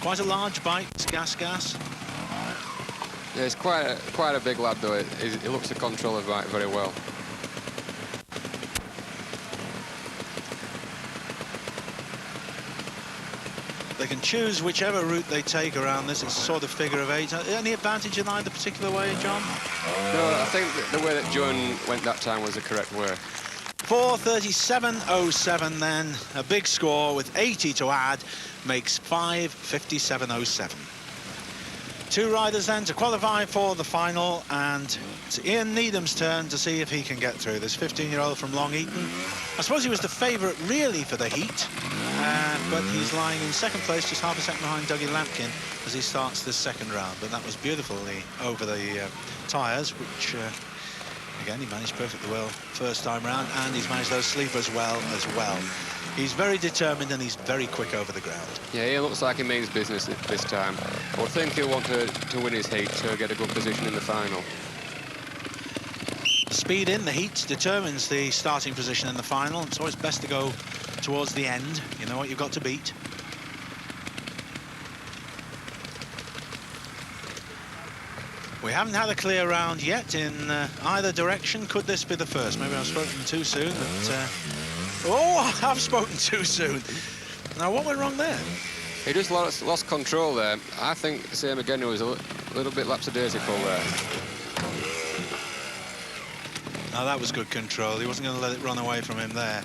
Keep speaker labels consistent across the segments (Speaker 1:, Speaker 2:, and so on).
Speaker 1: Quite a large bite, Gas.
Speaker 2: Yeah, he's quite a big lad, though. He looks to control the bike very well.
Speaker 1: They can choose whichever route they take around this. It's a sort of figure of 8. Any advantage in either particular way, John?
Speaker 2: No, I think the way that Joan went that time was the correct way.
Speaker 1: 4:37.07 then. A big score with 80 to add makes 5:57.07. 2 riders then to qualify for the final, and it's Ian Needham's turn to see if he can get through. This 15-year-old from Long Eaton. I suppose he was the favourite really for the heat, but he's lying in second place, just half a second behind Dougie Lampkin as he starts this second round. But that was beautifully over the tyres, which again he managed perfectly well first time round, and he's managed those sleepers well as well. He's very determined and he's very quick over the ground.
Speaker 2: Yeah, he looks like he means business this time. I would think he'll want to win his heat to get a good position in the final.
Speaker 1: Speed in the heat determines the starting position in the final. It's always best to go towards the end. You know what you've got to beat. We haven't had a clear round yet in either direction. Could this be the first? Maybe I've spoken too soon, but... oh, I've spoken too soon. Now, what went wrong there?
Speaker 2: He just lost control there. I think Sam again was a little bit lapsadaisical there.
Speaker 1: Now, that was good control. He wasn't going to let it run away from him there.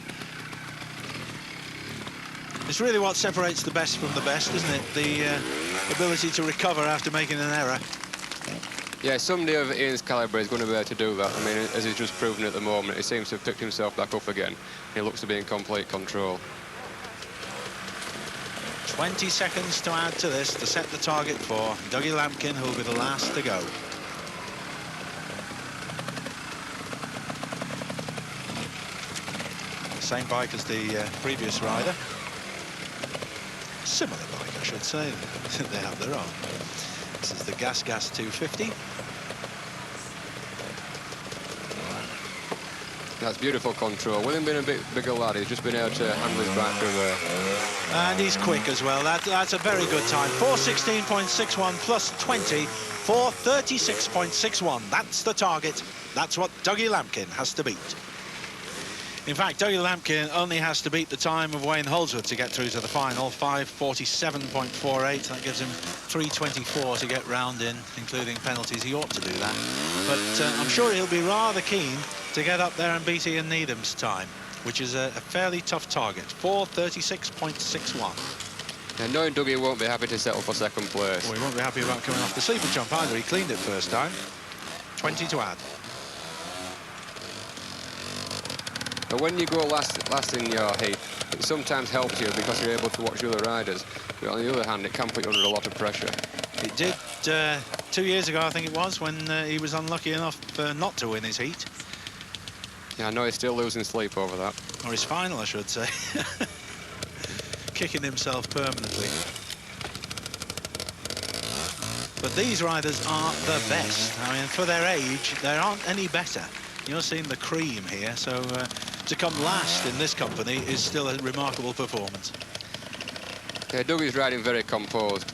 Speaker 1: It's really what separates the best from the best, isn't it? The ability to recover after making an error.
Speaker 2: Yeah, somebody of Ian's calibre is going to be able to do that. I mean, as he's just proven at the moment, he seems to have picked himself back up again. He looks to be in complete control.
Speaker 1: 20 seconds to add to this to set the target for Dougie Lampkin, who will be the last to go. Same bike as the previous rider. Similar bike, I should say. They have their own. This is the Gas 250.
Speaker 2: That's beautiful control. With him being a bit bigger lad, he's just been able to handle his bike through there.
Speaker 1: And he's quick as well. That's a very good time. 4:16.61 plus 20. 4:36.61. That's the target. That's what Dougie Lampkin has to beat. In fact, Dougie Lampkin only has to beat the time of Wayne Holdsworth to get through to the final, 5:47.48. That gives him 3:24 to get round in, including penalties. He ought to do that. But I'm sure he'll be rather keen to get up there and beat Ian Needham's time, which is a fairly tough target, 4:36.61.
Speaker 2: And knowing Dougie won't be happy to settle for second place.
Speaker 1: Well, he won't be happy about coming off the sleeper jump either. He cleaned it first time. 20 to add.
Speaker 2: But when you go last in your heat, it sometimes helps you because you're able to watch the other riders. But on the other hand, it can put you under a lot of pressure.
Speaker 1: It did 2 years ago, I think it was, when he was unlucky enough not to win his heat.
Speaker 2: Yeah, I know he's still losing sleep over that.
Speaker 1: Or his final, I should say. Kicking himself permanently. But these riders are the best. I mean, for their age, there aren't any better. You're seeing the cream here, so to come last in this company is still a remarkable performance.
Speaker 2: Yeah, Dougie's riding very composed.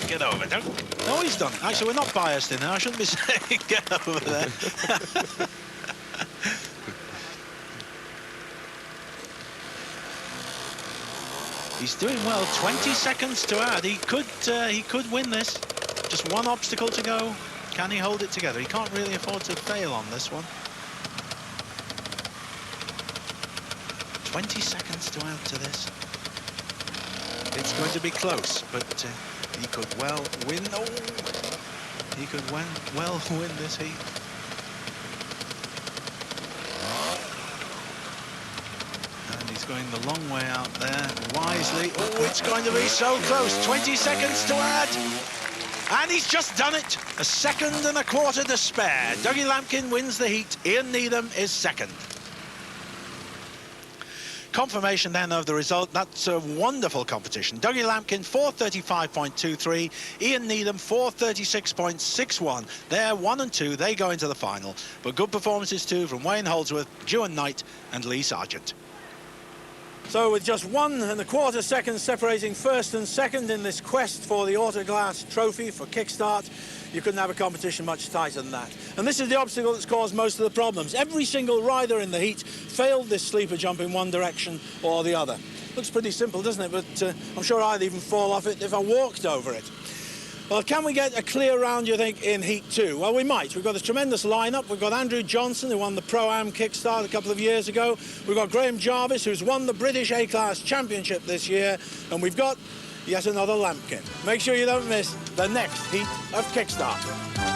Speaker 1: Get over, don't. No, he's done it. Actually, we're not biased in there. I shouldn't be saying get over there. He's doing well. 20 seconds to add. He could win this. Just one obstacle to go. Can he hold it together? He can't really afford to fail on this one. 20 seconds to add to this. It's going to be close, but he could well win. Oh, he could well win this heat. And he's going the long way out there, wisely. Oh, it's going to be so close. 20 seconds to add. And he's just done it. A second and a quarter to spare. Dougie Lampkin wins the heat. Ian Needham is second. Confirmation then of the result. That's a wonderful competition. Dougie Lampkin 4:35.23, Ian Needham 4:36.61. They're 1 and 2. They go into the final. But good performances too from Wayne Holdsworth, Ewan Knight and Lee Sargent. So with just 1 1/4 seconds separating first and second in this quest for the Autoglass trophy for Kickstart, you couldn't have a competition much tighter than that. And this is the obstacle that's caused most of the problems. Every single rider in the heat failed this sleeper jump in one direction or the other. Looks pretty simple, doesn't it? But I'm sure I'd even fall off it if I walked over it. Well, can we get a clear round, you think, in Heat 2? Well, we might. We've got a tremendous lineup. We've got Andrew Johnson, who won the Pro-Am Kickstart a couple of years ago. We've got Graham Jarvis, who's won the British A-Class Championship this year. And we've got yet another Lampkin. Make sure you don't miss the next Heat of Kickstart.